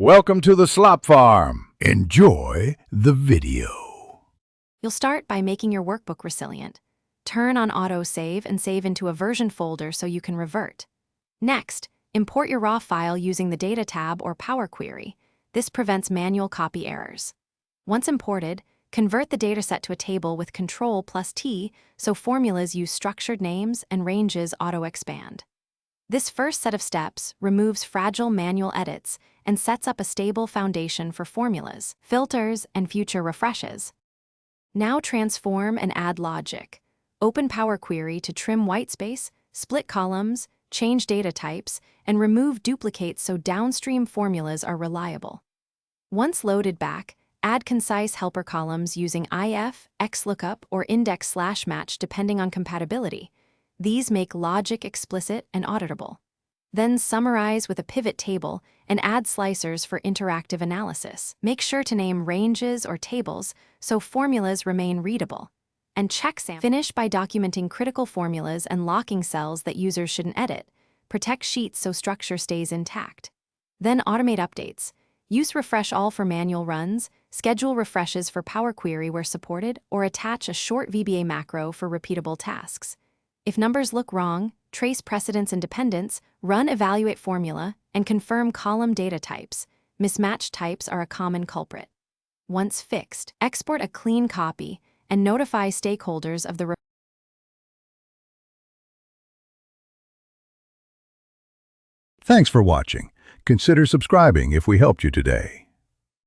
Welcome to the Slop Farm. Enjoy the video. You'll start by making your workbook resilient. Turn on auto-save and save into a version folder so you can revert. Next, import your raw file using the Data tab or Power Query. This prevents manual copy errors. Once imported, convert the dataset to a table with Ctrl+T so formulas use structured names and ranges auto-expand. This first set of steps removes fragile manual edits and sets up a stable foundation for formulas, filters, and future refreshes. Now transform and add logic. Open Power Query to trim whitespace, split columns, change data types, and remove duplicates so downstream formulas are reliable. Once loaded back, add concise helper columns using if, xlookup, or index/match depending on compatibility. These make logic explicit and auditable. Then summarize with a pivot table and add slicers for interactive analysis. Make sure to name ranges or tables so formulas remain readable. And checksum. Finish by documenting critical formulas and locking cells that users shouldn't edit. Protect sheets so structure stays intact. Then automate updates. Use refresh all for manual runs, schedule refreshes for Power Query where supported, or attach a short VBA macro for repeatable tasks. If numbers look wrong, trace precedence and dependence, run evaluate formula, and confirm column data types. Mismatched types are a common culprit. Once fixed, export a clean copy and notify stakeholders of the Thanks for watching. Consider subscribing if we helped you today.